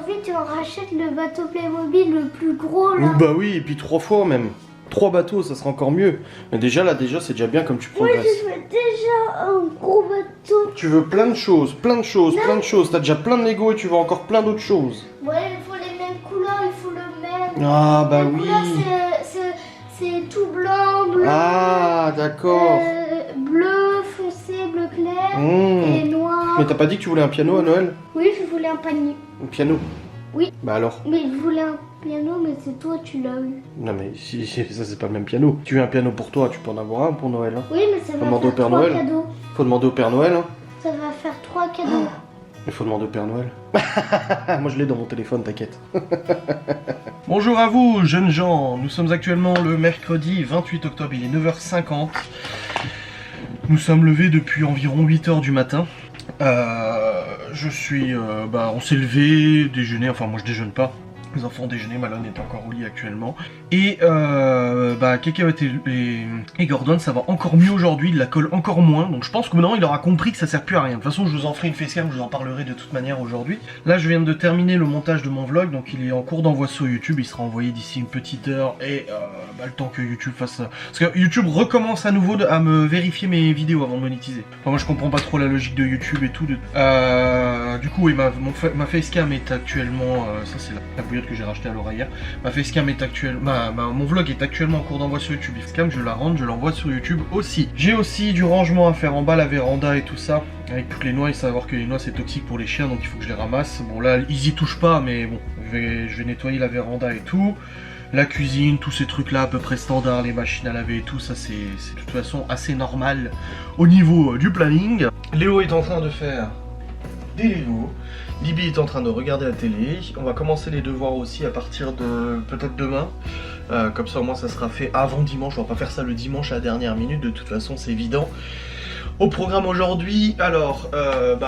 envie, tu en rachètes le bateau Playmobil le plus gros là. Bah oui, et puis 3 fois même. 3 bateaux, ça sera encore mieux. Mais déjà là, c'est déjà bien comme tu Moi progresses. je veux déjà un gros bateau. Tu veux plein de choses, plein de choses, plein de choses. T'as déjà plein de Lego et tu veux encore plein d'autres choses. Ouais, il faut les mêmes couleurs, il faut le même. Ah bah Les oui. couleurs, c'est tout blanc, bleu. Ah d'accord. Bleu foncé, bleu clair et noir. Mais t'as pas dit que tu voulais un piano à Noël? Oui, je voulais un panier. Un piano? Oui. Bah alors? Mais je voulais un piano, mais c'est toi, tu l'as eu. Non mais si, ça c'est pas le même piano. Tu veux un piano pour toi, tu peux en avoir un pour Noël. Hein. Oui, mais ça va demander au faire Père 3 Noël. cadeaux. Faut demander au Père Noël. Hein. Ça va faire 3 cadeaux. Il faut demander au Père Noël. Moi je l'ai dans mon téléphone, t'inquiète. Bonjour à vous, jeunes gens. Nous sommes actuellement le mercredi 28 octobre, il est 9h50. Nous sommes levés depuis environ 8h du matin. On s'est levé, déjeuner, enfin moi je déjeune pas. Les enfants ont déjeuné, Malone est encore au lit actuellement. Et Cacahuète et Gordon, ça va encore mieux aujourd'hui, il la colle encore moins. Donc je pense que maintenant il aura compris que ça sert plus à rien. De toute façon, je vous en ferai une facecam, je vous en parlerai de toute manière aujourd'hui. Là, je viens de terminer le montage de mon vlog, donc il est en cours d'envoi sur YouTube. Il sera envoyé d'ici une petite heure et le temps que YouTube fasse ça. Parce que YouTube recommence à nouveau à me vérifier mes vidéos avant de monétiser. Enfin, moi je comprends pas trop la logique de YouTube et tout. Du coup, oui, ma facecam est actuellement... ça c'est la bouillotte que j'ai racheté à l'oreillère. Ma facecam est actuellement... Mon vlog est actuellement en cours d'envoi sur YouTube. Facecam, je la rentre, je l'envoie sur YouTube aussi. J'ai aussi du rangement à faire en bas, la véranda et tout ça. Avec toutes les noix, et savoir que les noix c'est toxique pour les chiens, donc il faut que je les ramasse. Bon là, ils y touchent pas, mais bon, je vais nettoyer la véranda et tout. La cuisine, tous ces trucs là à peu près standards, les machines à laver et tout, ça c'est de toute façon assez normal au niveau du planning. Léo est en train de faire des Lego. Libby est en train de regarder la télé. On va commencer les devoirs aussi à partir de peut-être demain. Comme ça au moins ça sera fait avant dimanche. On va pas faire ça le dimanche à la dernière minute, de toute façon c'est évident. Au programme aujourd'hui, alors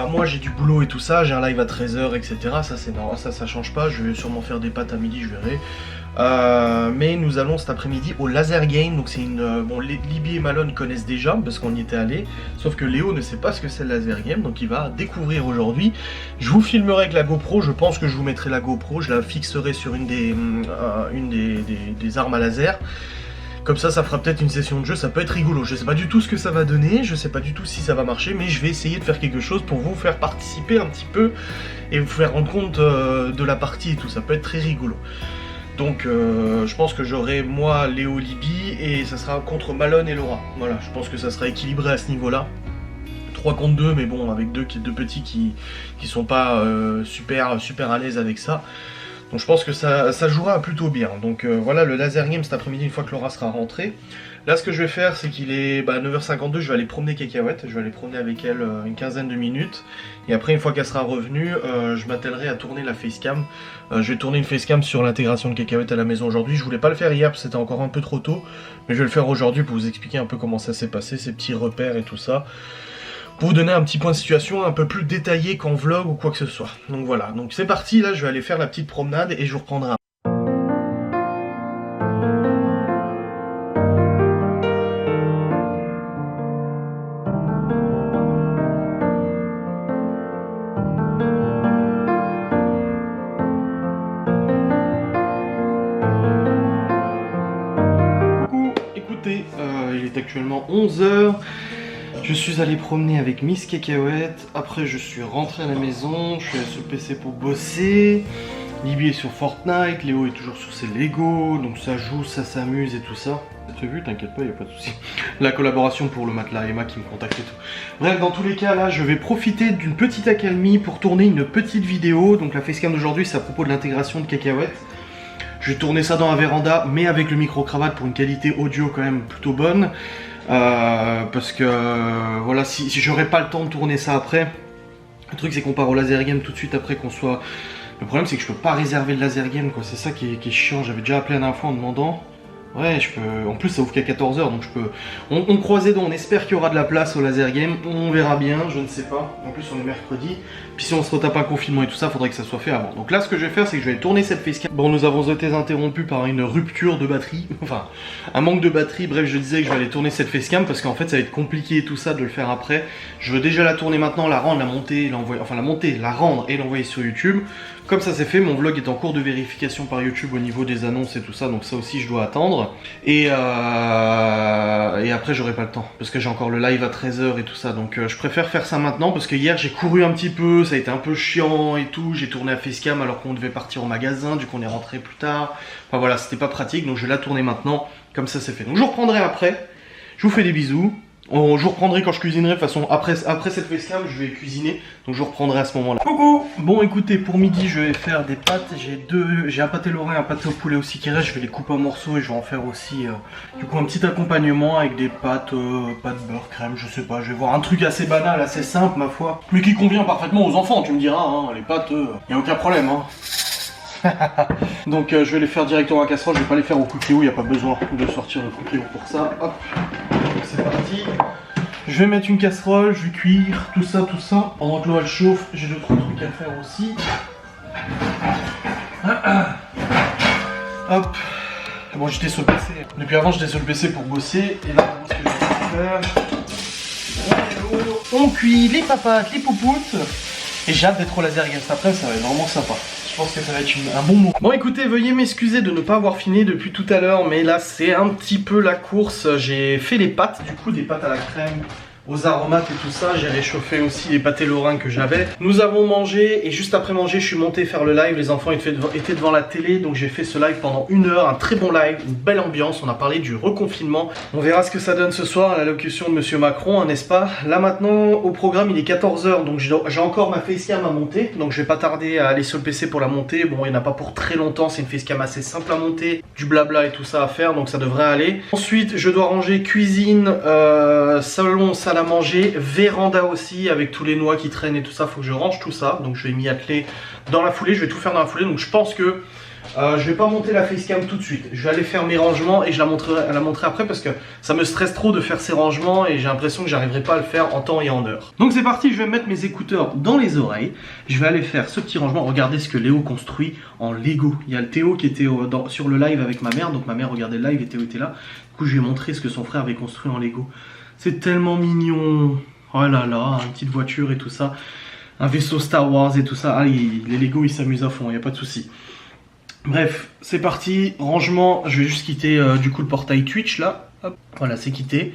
moi j'ai du boulot et tout ça, j'ai un live à 13h etc. Ça c'est normal, ça change pas, je vais sûrement faire des pâtes à midi, je verrai. Mais nous allons cet après-midi au Laser Game, donc c'est une... bon, Libby et Malone connaissent déjà parce qu'on y était allé, sauf que Léo ne sait pas ce que c'est le Laser Game, donc il va découvrir aujourd'hui. Je vous filmerai avec la GoPro, je pense que je vous mettrai la GoPro, je la fixerai sur une des armes à laser. Comme ça fera peut-être une session de jeu, ça peut être rigolo. Je sais pas du tout ce que ça va donner, je sais pas du tout si ça va marcher, mais je vais essayer de faire quelque chose pour vous faire participer un petit peu et vous faire rendre compte de la partie et tout, ça peut être très rigolo. Donc je pense que j'aurai moi, Léo, Libby et ça sera contre Malone et Laura. Voilà, je pense que ça sera équilibré à ce niveau-là. 3 contre 2, mais bon, avec deux petits qui sont pas super à l'aise avec ça. Donc je pense que ça jouera plutôt bien. Donc voilà le laser game cet après-midi une fois que Laura sera rentrée. Là ce que je vais faire c'est qu'il est 9h52, je vais aller promener Cacahuète, je vais aller promener avec elle une quinzaine de minutes. Et après une fois qu'elle sera revenue, je m'attellerai à tourner la facecam. Je vais tourner une facecam sur l'intégration de Cacahuète à la maison aujourd'hui. Je voulais pas le faire hier parce que c'était encore un peu trop tôt. Mais je vais le faire aujourd'hui pour vous expliquer un peu comment ça s'est passé, ces petits repères et tout ça. Pour vous donner un petit point de situation un peu plus détaillé qu'en vlog ou quoi que ce soit. Donc voilà, donc c'est parti, là je vais aller faire la petite promenade et je vous reprendrai un... Coucou, écoutez, il est actuellement 11h. Je suis allé promener avec Miss Cacahuète, après je suis rentré à la maison, je suis allé sur le PC pour bosser. Libby est sur Fortnite, Léo est toujours sur ses Lego, donc ça joue, ça s'amuse et tout ça. C'est prévu, t'inquiète pas, y a pas de souci. La collaboration pour le matelas, Emma qui me contacte et tout. Bref, dans tous les cas, là, je vais profiter d'une petite accalmie pour tourner une petite vidéo. Donc la facecam d'aujourd'hui, c'est à propos de l'intégration de Cacahuète. Je vais tourner ça dans la véranda, mais avec le micro-cravate pour une qualité audio quand même plutôt bonne. Parce que voilà, si j'aurais pas le temps de tourner ça après, le truc c'est qu'on part au laser game tout de suite après qu'on soit... Le problème c'est que je peux pas réserver le laser game quoi, c'est ça qui est chiant. J'avais déjà appelé la dernière fois en demandant, Ouais, je peux. En plus, ça ouvre qu'à 14 h, donc je peux. On croise les doigts, on espère qu'il y aura de la place au laser game. On verra bien, je ne sais pas. En plus, on est mercredi. Puis si on se retape un confinement et tout ça, faudrait que ça soit fait avant. Donc là, ce que je vais faire, c'est que je vais tourner cette facecam. Bon, nous avons été interrompus par une rupture de batterie. Enfin, un manque de batterie. Bref, je disais que je vais aller tourner cette facecam parce qu'en fait, ça va être compliqué et tout ça de le faire après. Je veux déjà la tourner maintenant, la rendre, la monter, l'envoyer. Enfin, la monter, la rendre et l'envoyer sur YouTube. Comme ça c'est fait, mon vlog est en cours de vérification par YouTube au niveau des annonces et tout ça, donc ça aussi je dois attendre. Et après j'aurai pas le temps, parce que j'ai encore le live à 13 h et tout ça, donc je préfère faire ça maintenant, parce que hier j'ai couru un petit peu, ça a été un peu chiant et tout, j'ai tourné à facecam alors qu'on devait partir au magasin, du coup on est rentré plus tard. Enfin voilà, c'était pas pratique, donc je vais la tourner maintenant, comme ça c'est fait. Donc je vous reprendrai après, je vous fais des bisous. Je vous reprendrai quand je cuisinerai, de toute façon après cette facecam je vais cuisiner, donc je vous reprendrai à ce moment là. Coucou. Bon écoutez, pour midi je vais faire des pâtes, j'ai un pâté lorrain et un pâté au poulet aussi qui reste, je vais les couper en morceaux et je vais en faire aussi du coup un petit accompagnement avec des pâtes, pâtes beurre, crème, je sais pas, je vais voir un truc assez banal, assez simple ma foi, mais qui convient parfaitement aux enfants, tu me diras, hein, les pâtes, y a aucun problème hein. Donc je vais les faire directement à la casserole, je vais pas les faire au cookéo, il n'y a pas besoin de sortir le cookéo pour ça. Hop, c'est parti. Je vais mettre une casserole, je vais cuire tout ça. Pendant que l'eau elle chauffe, j'ai d'autres trucs à faire aussi. Hop. Bon, j'étais sur le PC. Depuis avant, j'étais sur le PC pour bosser. Et là, ce que je vais faire. On cuit les papates, les poupoutes. Et j'ai hâte d'être au laser game cet après, ça va être vraiment sympa. Je pense que ça va être un bon moment. Bon écoutez, veuillez m'excuser de ne pas avoir fini depuis tout à l'heure, mais là c'est un petit peu la course. J'ai fait les pâtes, du coup des pâtes à la crème, aux aromates et tout ça. J'ai réchauffé aussi les pâtés lorrains que j'avais. Nous avons mangé et juste après manger, je suis monté faire le live. Les enfants étaient devant la télé, donc j'ai fait ce live pendant 1 heure. Un très bon live, une belle ambiance. On a parlé du reconfinement. On verra ce que ça donne ce soir à l'allocution de Monsieur Macron, hein, n'est-ce pas? Là maintenant, au programme, il est 14 h, donc j'ai encore ma facecam à monter. Donc je vais pas tarder à aller sur le PC pour la monter. Bon, il n'y en a pas pour très longtemps. C'est une facecam assez simple à monter, du blabla et tout ça à faire, donc ça devrait aller. Ensuite, je dois ranger cuisine, salon, salle à manger, véranda aussi avec tous les noix qui traînent et tout ça, faut que je range tout ça, donc je vais m'y atteler dans la foulée, je vais tout faire dans la foulée, donc je pense que je vais pas monter la facecam tout de suite, je vais aller faire mes rangements et je la montrerai après parce que ça me stresse trop de faire ces rangements et j'ai l'impression que j'arriverai pas à le faire en temps et en heure. Donc c'est parti, je vais mettre mes écouteurs dans les oreilles, je vais aller faire ce petit rangement. Regardez ce que Léo construit en Lego. Il y a le Théo qui était sur le live avec ma mère, donc ma mère regardait le live et Théo était là, du coup je lui ai montré ce que son frère avait construit en Lego. C'est tellement mignon. Oh là là, une petite voiture et tout ça. Un vaisseau Star Wars et tout ça. Ah, les Lego, ils s'amusent à fond, il n'y a pas de souci. Bref, c'est parti. Rangement, je vais juste quitter du coup le portail Twitch là. Hop, voilà, c'est quitté.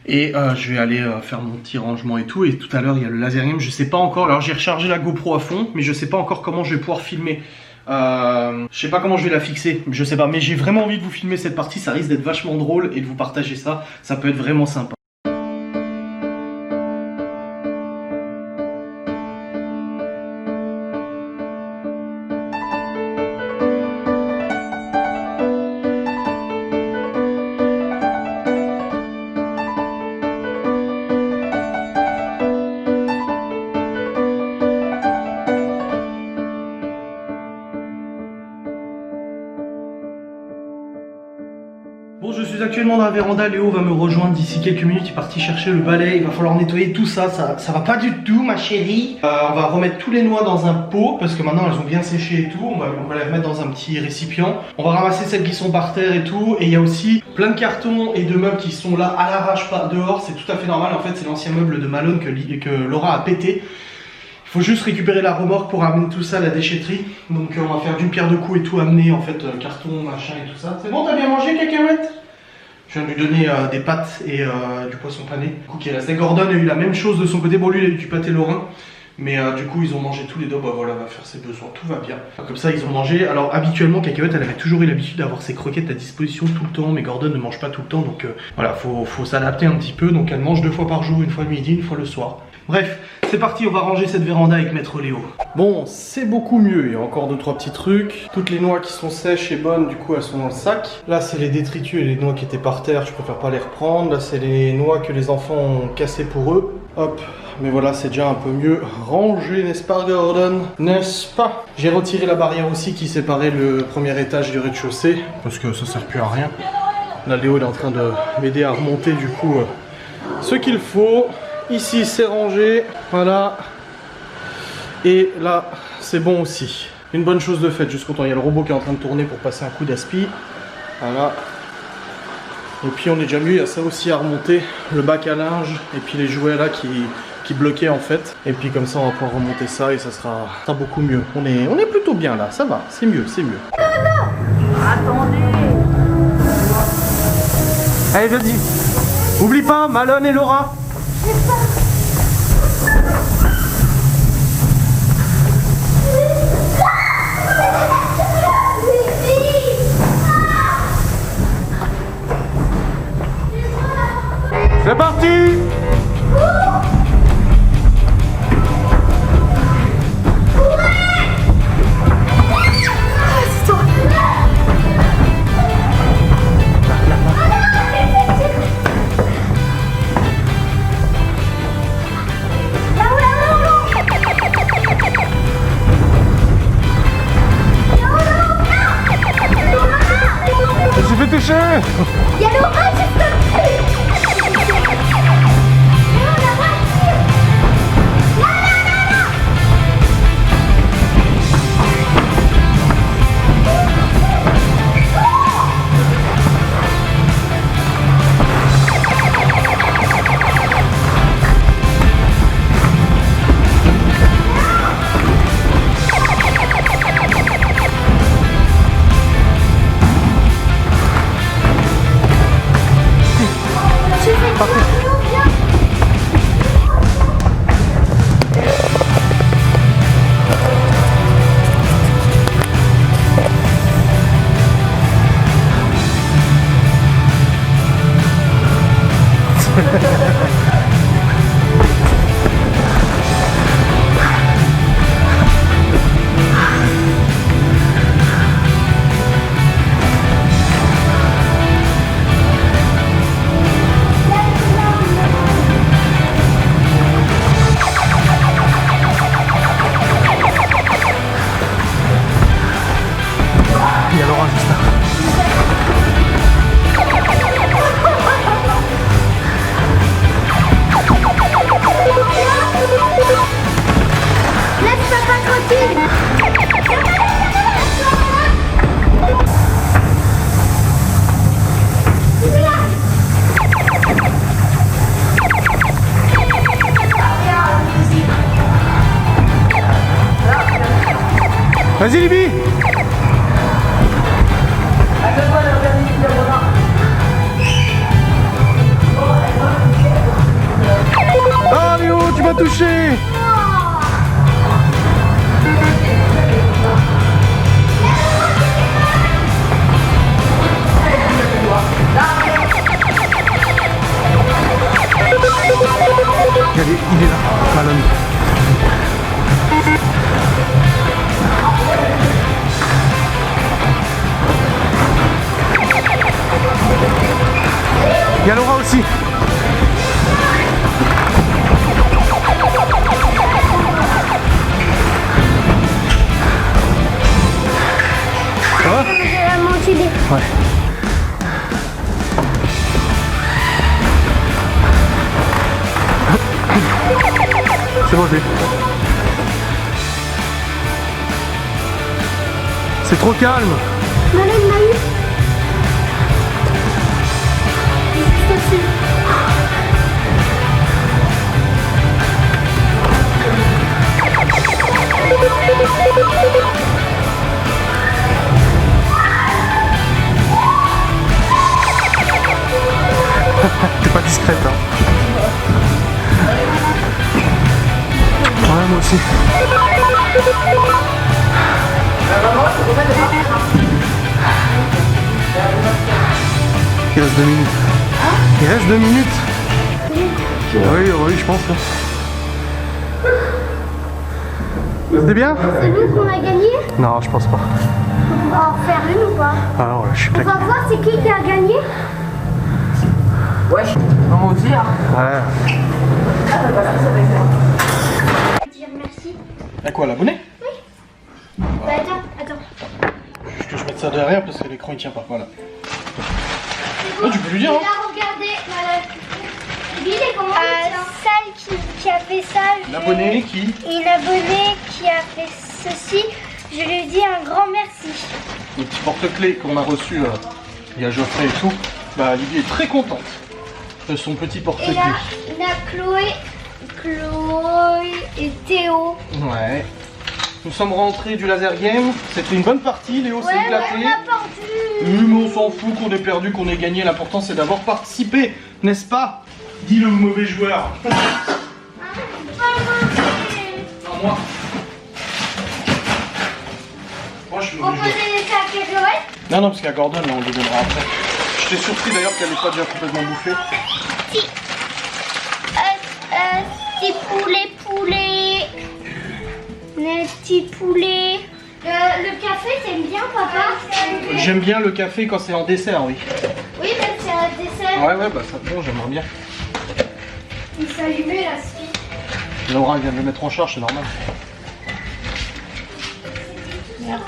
Et je vais aller faire mon petit rangement et tout. Et tout à l'heure, il y a le laser game. Je sais pas encore. Alors, j'ai rechargé la GoPro à fond, mais je sais pas encore comment je vais pouvoir filmer. Je sais pas comment je vais la fixer, je sais pas, mais j'ai vraiment envie de vous filmer cette partie, ça risque d'être vachement drôle et de vous partager ça, ça peut être vraiment sympa. Bon, je suis actuellement dans la véranda, Léo va me rejoindre d'ici quelques minutes, il est parti chercher le balai, il va falloir nettoyer tout ça, ça va pas du tout ma chérie. On va remettre tous les noix dans un pot, parce que maintenant elles ont bien séché et tout, on va les remettre dans un petit récipient. On va ramasser celles qui sont par terre et tout, et il y a aussi plein de cartons et de meubles qui sont là à l'arrache, pas dehors, c'est tout à fait normal, en fait c'est l'ancien meuble de Malone que Laura a pété. Il faut juste récupérer la remorque pour amener tout ça à la déchetterie. Donc on va faire d'une pierre deux coups et tout, amener en fait carton, machin et tout ça. C'est bon, t'as bien mangé, cacahuète? Je viens de lui donner des pâtes et du poisson pané. Du coup, qui est resté. Gordon a eu la même chose de son côté. Bon, lui, il a eu du pâté lorrain. Mais du coup, ils ont mangé tous les deux. Bah voilà, va faire ses besoins, tout va bien. Comme ça, ils ont mangé. Alors, habituellement, Cacahuète, elle avait toujours eu l'habitude d'avoir ses croquettes à disposition tout le temps. Mais Gordon ne mange pas tout le temps. Donc voilà, faut s'adapter un petit peu. Donc, elle mange 2 fois par jour, une fois le midi, une fois le soir. Bref, c'est parti, on va ranger cette véranda avec Maître Léo. Bon, c'est beaucoup mieux, il y a encore 2-3 petits trucs. Toutes les noix qui sont sèches et bonnes, du coup, elles sont dans le sac. Là, c'est les détritus et les noix qui étaient par terre, je préfère pas les reprendre. Là, c'est les noix que les enfants ont cassées pour eux. Hop, mais voilà, c'est déjà un peu mieux rangé, n'est-ce pas Gordon? N'est-ce pas? J'ai retiré la barrière aussi qui séparait le premier étage du rez-de-chaussée, parce que ça sert plus à rien. Là, Léo est en train de m'aider à remonter du coup ce qu'il faut. Ici, c'est rangé, voilà. Et là, c'est bon aussi. Une bonne chose de faite, juste content. Il y a le robot qui est en train de tourner pour passer un coup d'aspi. Voilà. Et puis on est déjà mieux, il y a ça aussi à remonter, le bac à linge et puis les jouets là qui bloquaient en fait. Et puis comme ça on va pouvoir remonter ça et ça sera beaucoup mieux. On est plutôt bien là, ça va, c'est mieux, c'est mieux. Attendez. Allez vas-y, oublie pas Malone et Laura. C'est parti! Je me suis fait toucher! Il y a Laura juste dessus. Il y a Laura juste là. Laisse papa tranquille. Vas-y Libby. Ah Léo, tu m'as touché. Il est là, Malone. Il y a Laura aussi. Ça va? Ouais. C'est bon, c'est trop calme. Malone m'a eu. Juste dessus. T'es pas discrète, hein. Ouais, moi aussi. Il reste 2 minutes. Il reste 2 minutes. Oui, je pense. C'était bien? C'est nous qu'on a gagné. Non, je pense pas. On va en faire une ou pas? Ah non, je suis On claqué. va voir c'est qui a gagné. Ouais, moi aussi, hein. Ouais. Ah, bah voilà, ça va être Dire merci. À quoi, l'abonné? Bah attends. Juste que je mette ça derrière parce que l'écran il tient pas, voilà. C'est Ah, tu peux lui dire, Il hein. a regardé, voilà. Lui, il est comment celle qui a fait ça. L'abonné qui? Une abonnée qui a fait ceci. Je lui dis un grand merci. Le petit porte-clés qu'on a reçu, il y a Geoffrey et tout. Bah, Lydie est très contente de son petit Et porte-clés. là, il y a Chloé et Théo. Ouais. Nous sommes rentrés du laser game. C'était une bonne partie. Léo s'est éclaté. on a perdu. Mais on s'en fout qu'on ait perdu, qu'on ait gagné. L'important c'est d'avoir participé, n'est-ce pas? Dis le mauvais joueur. Non, moi. Moi je suis On mauvais peut joueur. donner ça à Chloé. Non, non, parce qu'à Gordon, là, on le donnera après. J'étais surpris d'ailleurs qu'elle n'ait pas déjà complètement bouffé. Petit poulet. Les petits poulets. Le café, t'aimes bien, papa? J'aime bien le café quand c'est en dessert, oui. Oui, même c'est un dessert. Ouais, bah ça bon, j'aimerais bien. Il s'est allumé la suite. Laura vient de le mettre en charge, c'est normal. Merde.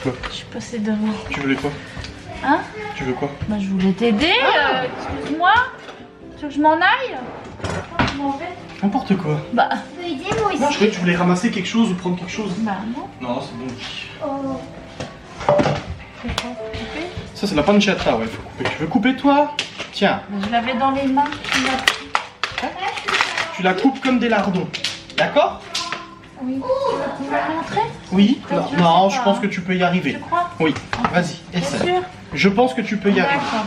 Quoi? Je suis passée devant. Tu voulais quoi? Hein? Tu veux quoi? Bah, je voulais t'aider. Excuse-moi. Tu veux que je m'en aille? Je m'en vais. N'importe quoi. Bah, Tu peux aider, moi aussi. Non, je croyais que tu voulais ramasser quelque chose ou prendre quelque chose. bah non. Non, c'est bon. Oh. C'est pas coupé. Ça, c'est la pancetta, ouais, faut couper. Tu veux couper, toi? Tiens, Mais je l'avais dans les mains. Tu l'as pris. tu la coupes comme des lardons. D'accord? Oui. Tu veux me montrer? Oui? Je Non, sais non, pas. je pense que tu peux y arriver. Tu crois? Oui, vas-y, Bien essaie. sûr. Je pense que tu peux y arriver. D'accord.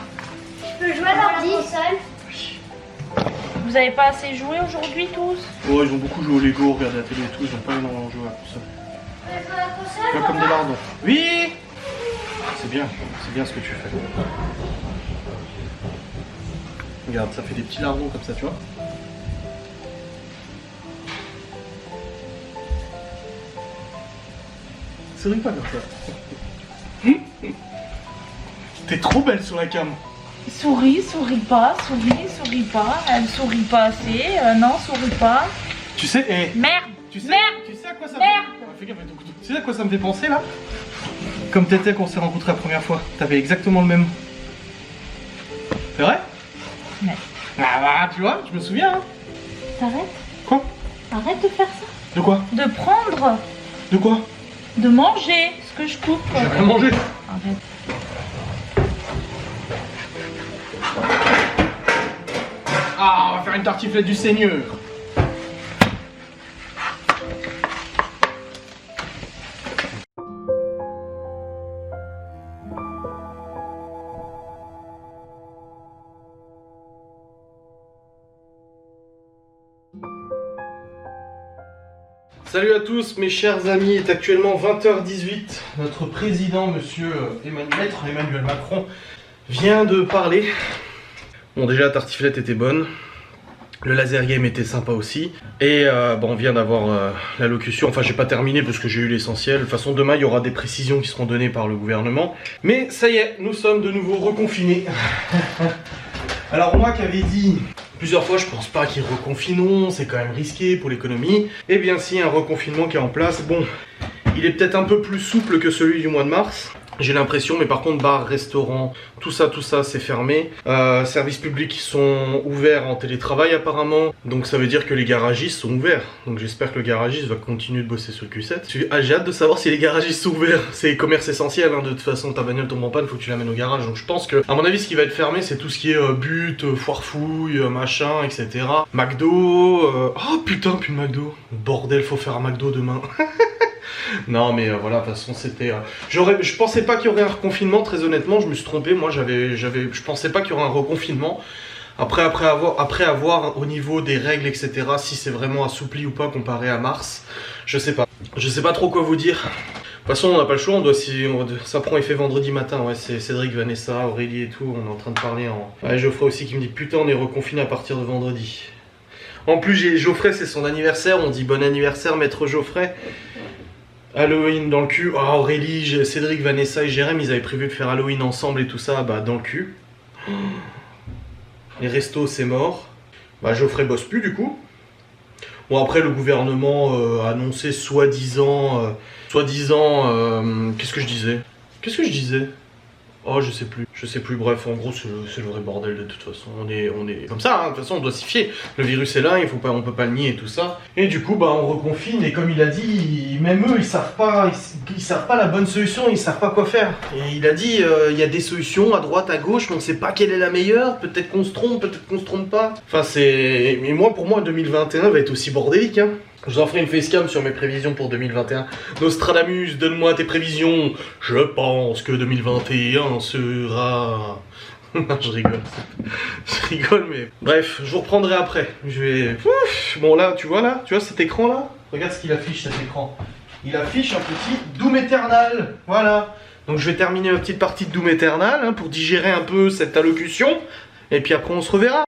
Tu peux jouer à l'ordi seul. Vous avez pas assez joué aujourd'hui tous? Oh, ils ont beaucoup joué au Lego, regardé la télé et tout, ils ont pas énormément joué à tout ça. Tu vois, comme des lardons. Oui! C'est bien ce que tu fais. Regarde, ça fait des petits lardons comme ça, tu vois. Souris pas comme ça. T'es trop belle sur la cam. Souris pas. Elle sourit pas assez. Non, sourit pas. Tu sais, Merde! tu sais à quoi ça Merde. Fais gaffe avec ton couteau. Tu sais à quoi ça me fait penser là? Comme t'étais quand on s'est rencontrés la première fois. T'avais exactement le même. C'est vrai? Ouais. Ah bah tu vois, je me souviens. Hein. T'arrêtes? Quoi? Arrête de faire ça. De quoi? De prendre. De quoi? De manger ce que je coupe. J'ai rien mangé. Arrête. Ah, on va faire une tartiflette du Seigneur. Salut à tous, mes chers amis, il est actuellement 20h18. Notre président, monsieur Maître Emmanuel Macron, vient de parler. Bon, déjà, la tartiflette était bonne. Le laser game était sympa aussi. Et bon, on vient d'avoir l'allocution. Enfin, j'ai pas terminé parce que j'ai eu l'essentiel. De toute façon, demain, il y aura des précisions qui seront données par le gouvernement. Mais ça y est, nous sommes de nouveau reconfinés. Alors, moi qui avais dit plusieurs fois, je pense pas qu'ils reconfineront, c'est quand même risqué pour l'économie. Eh bien, si, un reconfinement qui est en place. Bon, il est peut-être un peu plus souple que celui du mois de mars. J'ai l'impression, mais par contre, bars, restaurants, tout ça, c'est fermé. Services publics sont ouverts en télétravail apparemment. Donc ça veut dire que les garagistes sont ouverts. Donc j'espère que le garagiste va continuer de bosser sur le Q7. J'ai hâte de savoir si les garagistes sont ouverts. C'est commerce essentiel, hein. De toute façon, ta bagnole tombe en panne, faut que tu l'amènes au garage. Donc je pense que, à mon avis, ce qui va être fermé, c'est tout ce qui est but, foire-fouille, machin, etc. McDo, oh putain, plus de McDo. Bordel, faut faire un McDo demain. Non mais voilà, de toute façon c'était... je pensais pas qu'il y aurait un reconfinement, très honnêtement, je me suis trompé. Moi je pensais pas qu'il y aurait un reconfinement. Après avoir au niveau des règles, etc., si c'est vraiment assoupli ou pas comparé à mars, je sais pas. Je sais pas trop quoi vous dire. De toute façon on n'a pas le choix, ça prend effet vendredi matin. Ouais, c'est Cédric, Vanessa, Aurélie et tout, on est en train de parler en... Ouais, Geoffrey aussi qui me dit putain on est reconfiné à partir de vendredi. En plus Geoffrey c'est son anniversaire, on dit bon anniversaire maître Geoffrey. Halloween dans le cul. Oh, Aurélie, Cédric, Vanessa et Jérém, ils avaient prévu de faire Halloween ensemble et tout ça, bah dans le cul. Les restos, c'est mort. Bah, Geoffrey bosse plus du coup. Bon, après, le gouvernement a annoncé soi-disant... qu'est-ce que je disais? Oh, je sais plus, bref, en gros, c'est le vrai bordel de toute façon. On est comme ça, hein. De toute façon, on doit s'y fier. Le virus est là, on peut pas le nier et tout ça. Et du coup, bah, on reconfine, et comme il a dit, même eux, ils savent pas la bonne solution, ils savent pas quoi faire. Et il a dit, il y a des solutions à droite, à gauche, mais on sait pas quelle est la meilleure, peut-être qu'on se trompe, peut-être qu'on se trompe pas. Enfin, mais pour moi, 2021 va être aussi bordélique, hein. Je vous en ferai une facecam sur mes prévisions pour 2021. Nostradamus, donne-moi tes prévisions. Je pense que 2021 sera... Je rigole, mais... Bref, je vous reprendrai après. Je vais... Bon, là, tu vois cet écran-là? Regarde ce qu'il affiche, cet écran. Il affiche un petit Doom Eternal. Voilà. Donc je vais terminer ma petite partie de Doom Eternal, hein, pour digérer un peu cette allocution. Et puis après, on se reverra.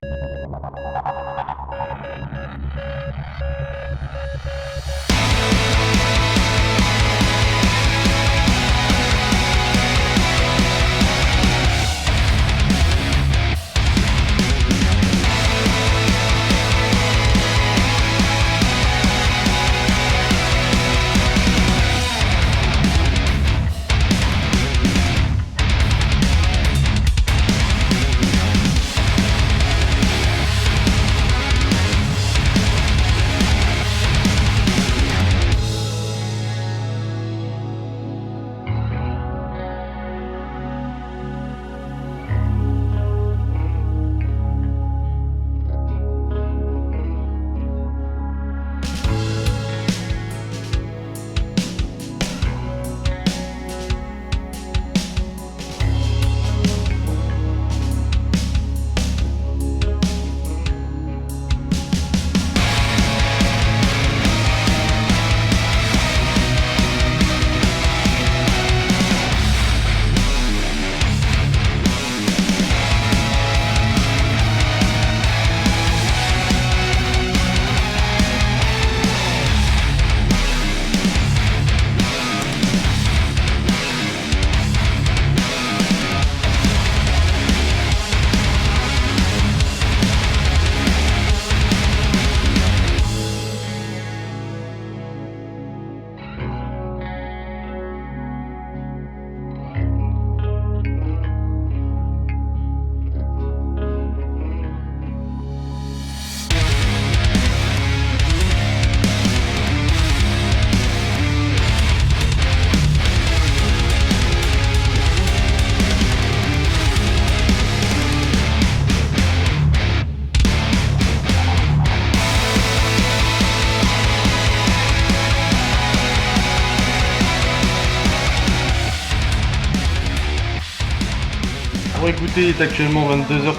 Bon, écoutez, il est actuellement 22h.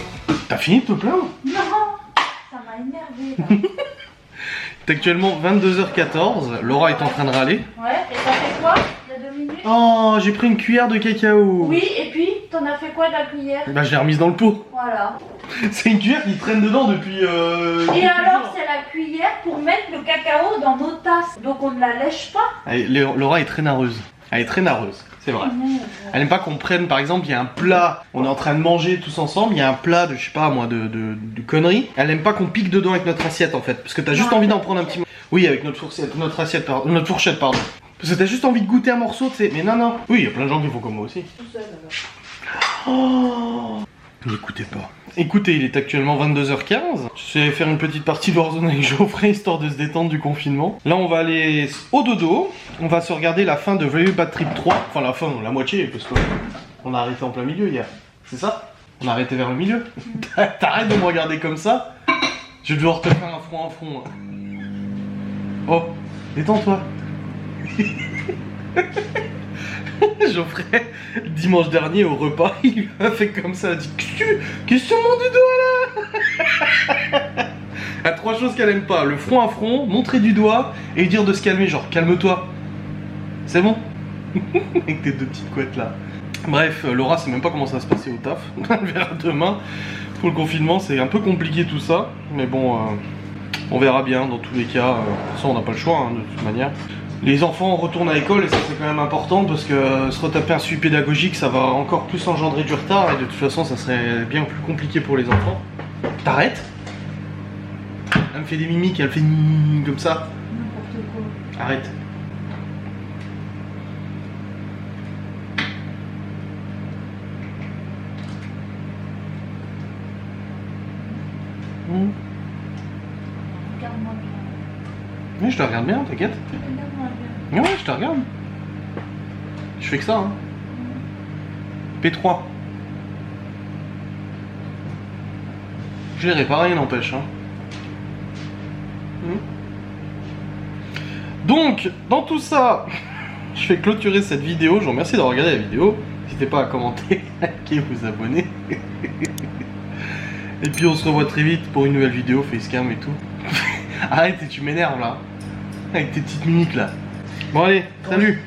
T'as fini de te plaindre? Non, ça m'a énervé là. C'est actuellement 22h14, Laura est en train de râler. Ouais, et t'as fait quoi il y a 2 minutes? Oh, j'ai pris une cuillère de cacao. Oui, et puis t'en as fait quoi de la cuillère? Bah, je l'ai remise dans le pot. Voilà. C'est une cuillère qui traîne dedans depuis. Et alors, c'est la cuillère pour mettre le cacao dans nos tasses. Donc on ne la lèche pas. Allez, Laura est très nareuse. Elle est très nareuse, c'est vrai. Elle n'aime pas qu'on prenne, par exemple, il y a un plat, on est en train de manger tous ensemble, il y a un plat de, je sais pas moi, de conneries. Elle n'aime pas qu'on pique dedans avec notre assiette en fait, parce que t'as juste envie d'en prendre un petit morceau. Oui, avec notre fourchette, notre fourchette, pardon. Parce que t'as juste envie de goûter un morceau, tu sais. Mais non, non. Oui, il y a plein de gens qui font comme moi aussi. Tout seul alors. Oh, n'écoutez pas. Écoutez, il est actuellement 22h15. Je vais faire une petite partie de Warzone avec Geoffrey, histoire de se détendre du confinement. Là, on va aller au dodo. On va se regarder la fin de Very Bad Trip 3. Enfin, la fin, la moitié, parce qu'on a arrêté en plein milieu hier. C'est ça? On a arrêté vers le milieu. T'arrêtes de me regarder comme ça. Je vais devoir te faire un front à front. Oh, détends-toi. Geoffrey, dimanche dernier au repas, il lui a fait comme ça, il a dit qu'est-ce que tu montes du doigt là? Il y a 3 choses qu'elle aime pas, le front à front, montrer du doigt et dire de se calmer, genre calme-toi. C'est bon? Avec tes 2 petites couettes là. Bref, Laura sait même pas comment ça va se passer au taf. Elle verra demain. Pour le confinement, c'est un peu compliqué tout ça, mais bon, on verra bien dans tous les cas. Ça, on n'a pas le choix hein, de toute manière. Les enfants retournent à l'école et ça c'est quand même important parce que se retaper un suivi pédagogique ça va encore plus engendrer du retard et de toute façon ça serait bien plus compliqué pour les enfants. T'arrêtes. Elle me fait des mimiques, elle fait comme ça. N'importe quoi. Arrête. Regarde-moi bien. Oui, je te regarde bien, t'inquiète. Regarde-moi bien. Ouais, je te regarde. Je fais que ça, hein. P3. Je l'ai réparé, n'empêche, hein. Donc, dans tout ça, je vais clôturer cette vidéo. Je vous remercie d'avoir regardé la vidéo. N'hésitez pas à commenter, liker, vous abonner. Et puis on se revoit très vite pour une nouvelle vidéo, facecam et tout. Arrête, tu m'énerves là. Avec tes petites mimiques là. Bon allez, salut.